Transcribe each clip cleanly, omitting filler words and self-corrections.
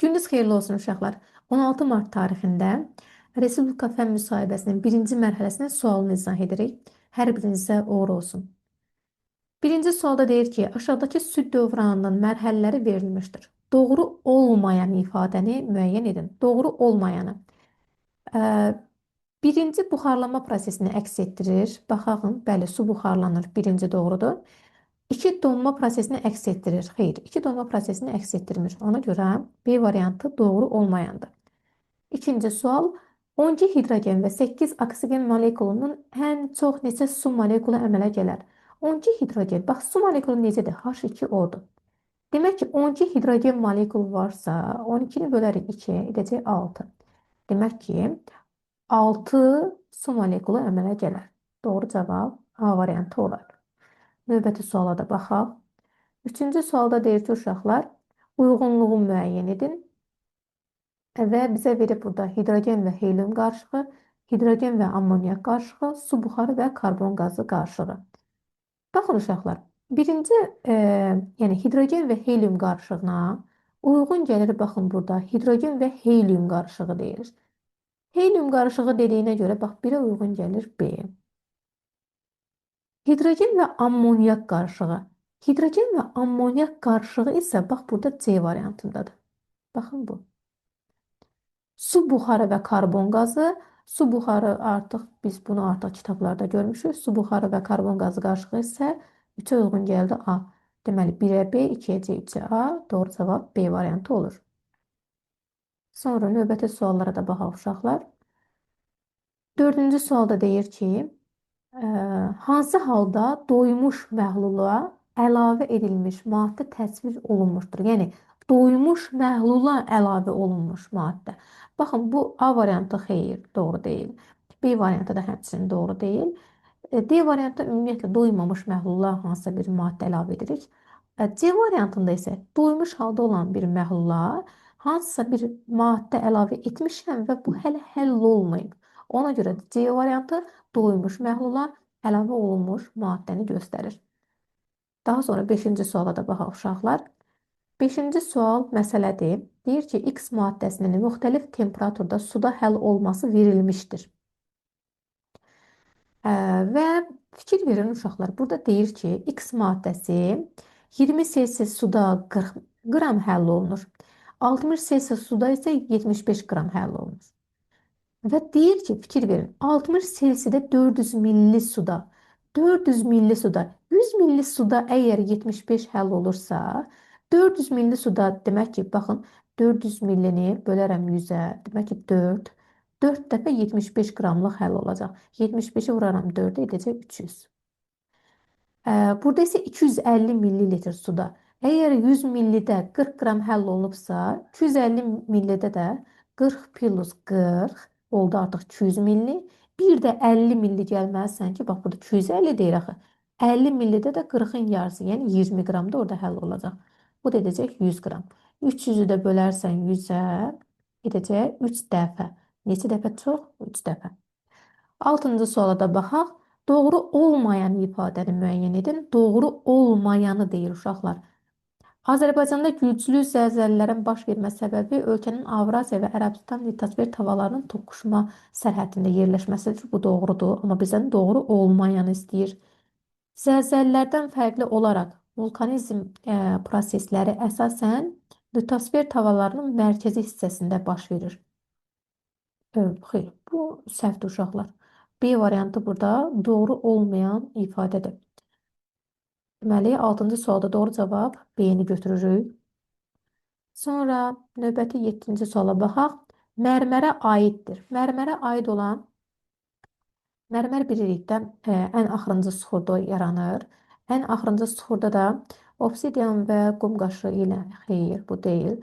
Gündüz xeyirli olsun uşaqlar. 16 Mart tarixində Respublika Fənn müsahibəsinin birinci mərhələsinin sualını izah edirik. Hər birinizə uğur olsun. Birinci sualda deyir ki, aşağıdakı süd dövranının mərhələləri verilmişdir. Doğru olmayan ifadəni müəyyən edin. Doğru olmayanı. Ə, Birinci buxarlanma prosesini əks etdirir. Baxağın, bəli, su buxarlanır. Birinci doğrudur. İki donma prosesini əks etdirir. Xeyr, iki donma prosesini əks etdirmir. Ona görə B variantı doğru olmayandır. İkinci sual. 12 hidrogen və 8 oksigen molekulunun ən çox neçə su molekulu əmələ gələr? 12 hidrogen, bax su molekulu necədir? H2O-dur. Demək ki, 12 hidrogen molekulu varsa, 12-ni bölərik 2-yə, edəcək 6. Demək ki, 6 su molekulu əmələ gələr. Doğru cavab A variantı olar. Növbəti suala da baxaq. Üçüncü sualda deyir ki, uşaqlar, uyğunluğu müəyyən edin. Və bizə verib burada hidrogen və helium qarışığı, hidrogen və ammoniak qarışığı, su buxarı və karbon qazı qarışığı. Baxın uşaqlar, birinci, yəni hidrogen və helium qarışığına uyğun gəlir, baxın burada hidrogen və helium qarışığı deyilir. Helium qarışığı dediyinə görə, bax, birə uyğun gəlir B. Hidrogen və ammoniak qarışığı. Hidrogen və ammoniak qarışığı isə, bax, burada C variantındadır. Baxın bu. Su buxarı və karbon qazı. Su buxarı artıq, biz bunu artıq kitablarda görmüşük. Su buxarı və karbon qazı qarışığı isə 3-ə uyğun gəldi A. Deməli, 1-ə B, 2-yə C, 3-ə A. Doğru cavab B variantı olur. Sonra növbəti suallara da baxaq uşaqlar. Dördüncü sualda deyir ki, hansı halda doymuş məhlula əlavə edilmiş maddə təsvir olunmuşdur? Yəni, doymuş məhlula əlavə olunmuş maddə. Baxın, bu A variantı xeyr, doğru deyil. B variantı da həmçinin doğru deyil. D variantda ümumiyyətlə doymamış məhlula hansısa bir maddə əlavə edirik. C variantında isə doymuş halda olan bir məhlula hansısa bir maddə əlavə etmişəm və bu hələ həll olmayıb. Ona görə C variantı doymuş məhlula əlavə olunmuş maddəni göstərir. Daha sonra 5-ci suala da baxaq uşaqlar. 5-ci sual məsələdir. Deyir ki, X maddəsinin müxtəlif temperaturda suda həll olması verilmişdir. Və fikir verin uşaqlar. Burada deyir ki, X maddəsi 20 Celsius suda 40 qram həll olunur. 60 Celsius suda isə 75 qram həll olunur. Və deyir ki, fikir verin, 60 Celsiusdə 400 milli suda, 400 milli suda, 100 milli suda əgər 75 həll olursa, 400 milli suda demək ki, baxın, 400 millini bölərəm 100-ə, demək ki, 4. 4 dəfə 75 qramlıq həll olacaq. 75-i vuraram 4-ə, edəcək 300. Burada isə 250 millilitr suda. Əgər 100 millidə 40 qram həll olunubsa, 250 millidə də 40 plus 40 oldu artıq 200 milli. Bir də 50 milli gəlməlisən ki, bax burada 250 deyir axı. 50 millidə də 40-ın yarısı, yəni 20 qram da orada həll olacaq. Bu da edəcək 100 qram. 300-ü də bölərsən 100-ə, edəcək 3 dəfə. Neçə dəfə çox? 3 dəfə. 6-cı suala da baxaq. Doğru olmayan ifadəni müəyyən edin. Doğru olmayanı deyir uşaqlar. Azərbaycanda güclü zəlzələlərin baş vermə səbəbi ölkənin Avrasiya və Ərəbistan litosfer tavalarının toqquşma sərhədində yerləşməsidir. Bu doğrudur, amma bizdən doğru olmayanı istəyir. Zəlzələlərdən fərqli olaraq vulkanizm prosesləri əsasən litosfer tavalarının mərkəzi hissəsində baş verir. Xeyr, bu səhvdir uşaqlar. B variantı burada doğru olmayan ifadədir. Deməli, 6-cı sualda doğru cavab B-ni götürürük. Sonra növbəti 7-ci suala baxaq. Mərmərə aiddir. Mərmərə aid olan mərmər bilirik də ən axırıncı suxurda yaranır. Ən axırıncı suxurda da obsidian və qum qaşığı ilə xeyr, bu deyil.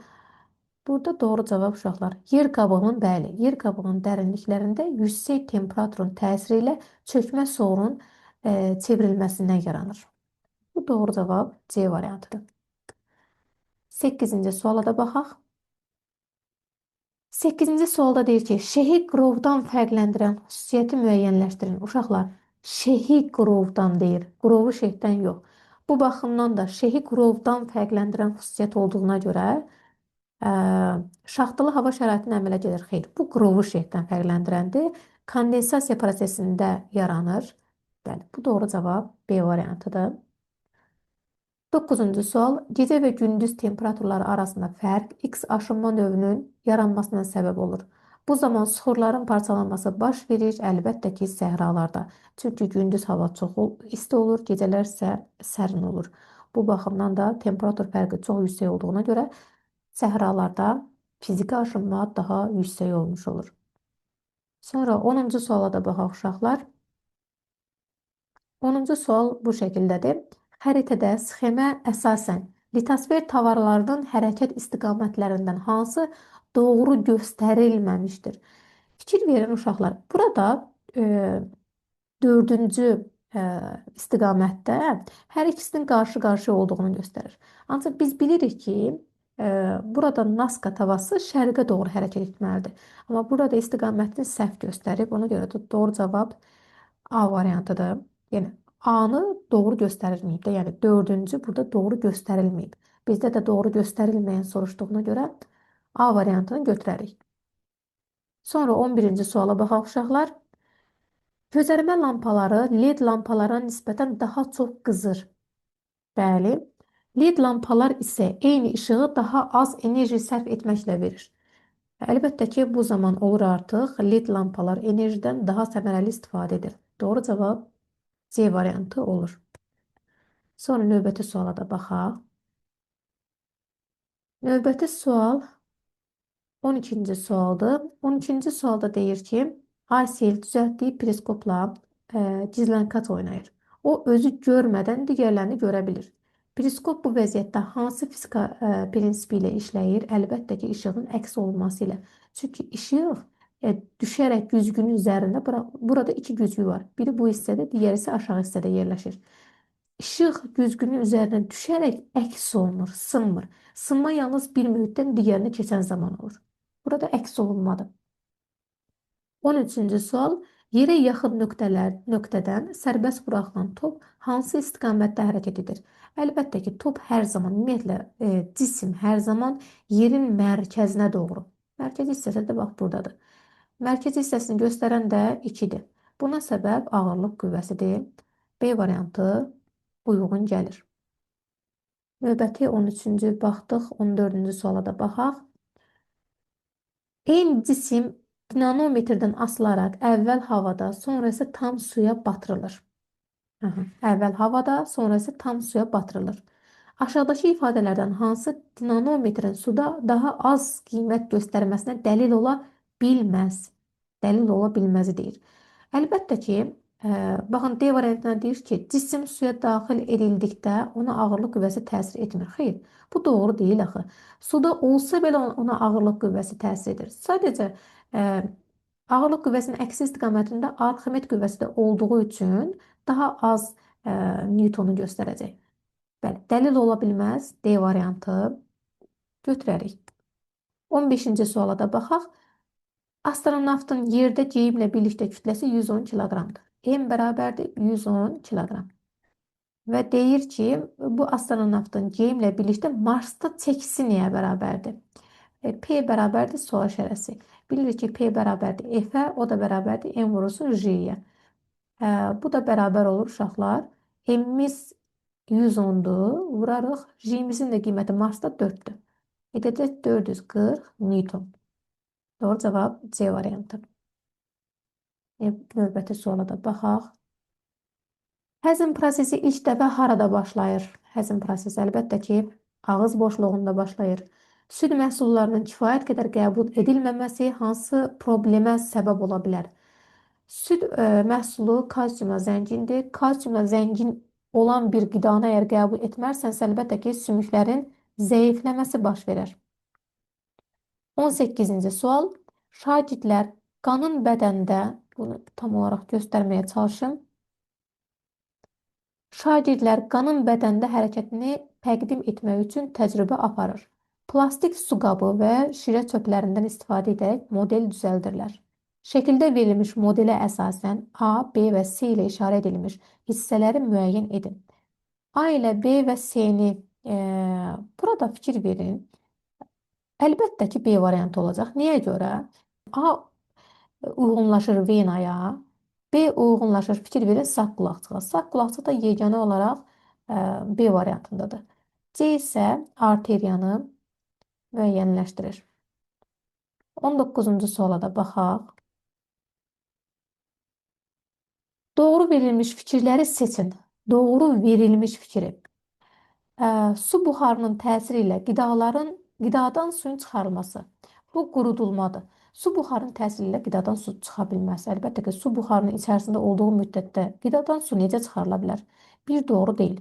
Burada doğru cavab uşaqlar. Yer qabığının, bəli, yer qabığının dərinliklərində yüksək temperaturun təsiri ilə çökmə sorunun çevrilməsindən yaranır. Bu doğru cavab C variantıdır. 8-ci suala da baxaq. 8-ci sualda deyir ki, şehi qrovdan fərqləndirən xüsusiyyəti müəyyənləşdirin. Uşaqlar, şehi qrovdan deyir, qrovu şehdən yox. Bu baxımdan da şehi qrovdan fərqləndirən xüsusiyyət olduğuna görə Ə, Şaxtalı hava şəraitinin əmələ gəlir. Xeyr, bu qırovul şeitdən fərqləndirəndir. Kondensasiya prosesində yaranır. Bəli, bu doğru cavab B variantıdır. 9-cu sual. Gecə və gündüz temperaturları arasında fərq X aşınma növünün yaranmasına səbəb olur. Bu zaman suxurların parçalanması baş verir, əlbəttə ki, səhralarda. Çünki gündüz hava isti olur, gecələr isə sərin olur. Bu baxımdan da temperatur fərqi çox yüksək olduğuna görə səhralarda fiziki aşınma daha yüksək olmuş olur. Sonra 10-cu suala da baxaq uşaqlar. 10-cu sual bu şəkildədir. Xəritədə sxemə əsasən litosfer tavarlarının hərəkət istiqamətlərindən hansı doğru göstərilməmişdir? Fikir verin uşaqlar. Burada e, dördüncü e, istiqamətdə hər ikisinin qarşı-qarşıya olduğunu göstərir. Ancaq biz bilirik ki, burada Nazca tavası şərqə doğru hərəkət etməlidir. Amma burada istiqamətini səhv göstərib. Ona görə də doğru cavab A variantıdır. Yəni A-nı doğru göstərilməyib də. Yəni dördüncü burada doğru göstərilməyib. Bizdə də doğru göstərilməyən soruşduğuna görə A variantını götürərik. Sonra 11-ci suala baxaq uşaqlar. Közərmə lampaları LED lampalara nisbətən daha çox qızır. Bəli. LED lampalar isə eyni işığı daha az enerji sərf etməklə verir. Əlbəttə ki, bu zaman olur artıq LED lampalar enerjidən daha səmərəli istifadə edir. Doğru cavab C variantı olur. Sonra növbəti suala da baxaq. Növbəti sual 12-ci sualdır. 12-ci sualda deyir ki, Aysel düzəltdiyi periskopla gizlənkaç oynayır. O özü görmədən digərlərini görə bilir. Periskop bu vəziyyətdə hansı fizika prinsipi ilə işləyir? Əlbəttə ki, işığın əks olunması ilə. Çünki işıq düşərək güzgünün üzərində burada iki güzgü var. Biri bu hissədə, digəri isə aşağı hissədə yerləşir. İşıq güzgünün üzərinə düşərək əks olunur, sınmır. Sınma yalnız bir mühitdən digərinə keçən zaman olur. Burada əks olunmadı. 13-cü sual. Yerə yaxın nöqtədən sərbəst buraxılan top hansı istiqamətdə hərəkət edir? Əlbəttə ki, top hər zaman, ümumiyyətlə, cisim hər zaman yerin mərkəzinə doğru. Mərkəzi hissəsi də bax buradadır. Mərkəzi hissəsini göstərən də 2-dir. Buna səbəb ağırlıq qüvvəsidir. B variantı uyğun gəlir. Növbəti 13-cü baxdıq, 14-cü suala da baxaq. Eyni cisim dinamometrdən asılaraq əvvəl havada, sonra isə tam suya batırılır. Əvvəl havada, sonra isə tam suya batırılır. Aşağıdakı ifadələrdən hansı dinamometrin suda daha az qiymət göstərməsinə dəlil ola bilməz? Dəlil ola bilməzi deyir. Əlbəttə ki, baxın, D variantına deyir ki, cisim suya daxil edildikdə ona ağırlıq qüvvəsi təsir etmir. Xeyr, bu doğru deyil axı. Suda olsa belə ona ağırlıq qüvvəsi təsir edir. Sadəcə ağırlıq qüvvəsinin əksi istiqamətində Arximed qüvvəsi də olduğu üçün daha az Newtonu göstərəcək. Bəli, dəlil ola bilməz. D variantı götürərik. 15-ci suala da baxaq. Astronavtın yerdə geyimlə birlikdə kütləsi 110 kiloqramdır. M bərabərdir 110 kiloqram. Və deyir ki, bu astronavtın geyimlə birlikdə Marsda çəkisi nəyə bərabərdir? P bərabərdir sual işarəsi. Bilirik ki, P bərabərdir F-ə, o da bərabərdir M vurulsun J-yə. Bu da bərabər olur uşaqlar. M-imiz 110'dur. Vurarıq. J-imizin də qiyməti Marsda 4'dür. Edəcək 440 Newton. Doğru cavab C variantı. Növbəti suala da baxaq. Həzm prosesi ilk dəfə harada başlayır? Həzm prosesi əlbəttə ki, ağız boşluğunda başlayır. Süd məhsullarının kifayət qədər qəbul edilməməsi hansı problemə səbəb ola bilər? Süd məhsulu kalsiumla zəngindir. Kalsiumla zəngin olan bir qidanı əgər qəbul etmərsənsə, əlbəttə ki, sümüklərin zəifləməsi baş verər. 18-ci sual. Şagirdlər qanın bədəndə, bunu tam olaraq göstərməyə çalışım. Şagirdlər qanın bədəndə hərəkətini təqdim etmək üçün təcrübə aparır. Plastik su qabı və şirə çöplərindən istifadə edərək model düzəldirlər. Şəkildə verilmiş modelə əsasən A, B və C ilə işarə edilmiş hissələri müəyyən edin. A ilə B və C-ni burada fikir verin. Əlbəttə ki, B variantı olacaq. Niyə görə? A uyğunlaşır venaya, B uyğunlaşır fikir verin sağ qulaqçığa. Sağ qulaqçıq da yeganə olaraq B variantındadır. C isə arteriyanı müəyyənləşdirir. 19-cu suala da baxaq. Doğru verilmiş fikirləri seçin. Doğru verilmiş fikri. Su buxarının təsiri ilə qidadan suyun çıxarılması. Bu qurudulmadır. Su buxarının təsiri ilə qidadan su çıxa bilməz. Əlbəttə ki, su buxarının içərisində olduğu müddətdə qidadan su necə çıxarıla bilər? Bir, doğru deyil.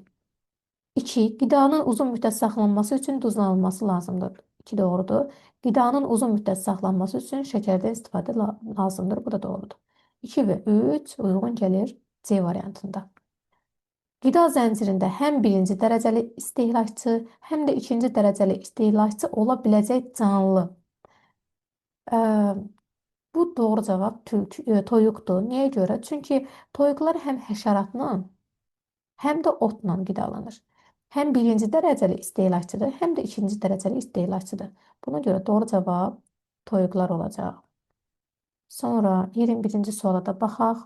2. Qidanın uzun müddət saxlanması üçün duzlanılması lazımdır. 2 doğrudur. Qidanın uzun müddət saxlanması üçün şəkərdən istifadə lazımdır. Bu da doğrudur. 2 və 3 uyğun gəlir C variantında. Qida zəncirində həm birinci dərəcəli istehlakçı, həm də ikinci dərəcəli istehlakçı ola biləcək canlı. Bu doğru cavab toyuqdur. Niyə görə? Çünki toyuqlar həm həşəratla, həm də otla qidalanır. Həm birinci dərəcəli istehlakçıdır, həm də ikinci dərəcəli istehlakçıdır. Buna görə doğru cavab toyuqlar olacaq. Sonra 21-ci suala da baxaq.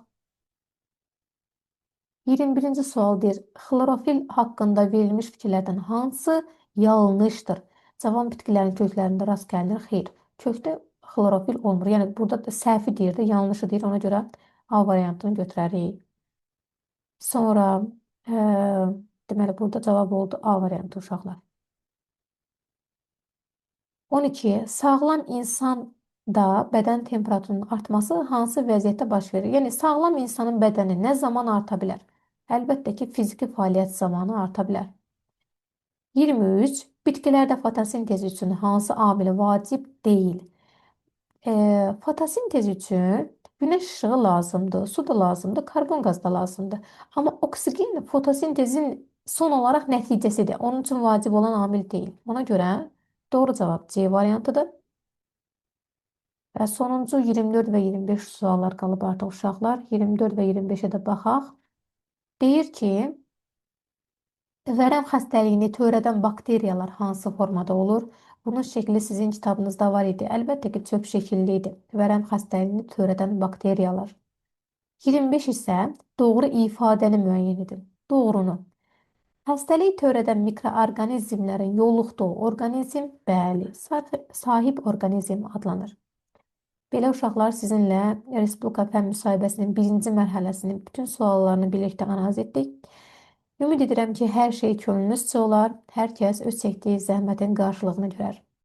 21-ci sual deyir, xlorofil haqqında verilmiş fikirlərdən hansı yanlışdır? Cavan bitkilərin köklərində rast gəlinir. Xeyr, kökdə xlorofil olmur. Yəni burada da səhvi deyir də, yanlışı deyir. Ona görə A variantını götürərik. Sonra deməli burada cavab oldu A variantı uşaqlar. 12. Sağlam insanda bədən temperaturunun artması hansı vəziyyətdə baş verir? Yəni sağlam insanın bədəni nə zaman arta bilər? Əlbəttə ki, fiziki fəaliyyət zamanı arta bilər. 23. Bitkilərdə fotosintez üçün hansı amil vacib deyil? Fotosintez üçün günəş işığı lazımdır, su da lazımdır, karbon qaz da lazımdır. Amma oksigen fotosintezin son olaraq nəticəsidir. Onun üçün vacib olan amil deyil. Ona görə doğru cavab C variantıdır. Və sonuncu 24 və 25 suallar qalıb artıq uşaqlar. 24 və 25-ə də baxaq. Deyir ki, vərəm xəstəliyini törədən bakteriyalar hansı formada olur? Bunun şəkli sizin kitabınızda var idi. Əlbəttə ki, çöp şəkilli idi. Vərəm xəstəliyini törədən bakteriyalar. 25 isə doğru ifadəni müəyyən edin. Doğrunu. Xəstəlik törədən mikroorqanizmlərin yoluxduğu orqanizm, bəli, sahib orqanizm adlanır. Belə uşaqlar sizinlə Respublika Fənn müsahibəsinin birinci mərhələsinin bütün suallarını birlikdə analiz etdik. Ümid edirəm ki, hər şey könlünüzcə olar, hər kəs öz çəkdiyi zəhmətin qarşılığını görər.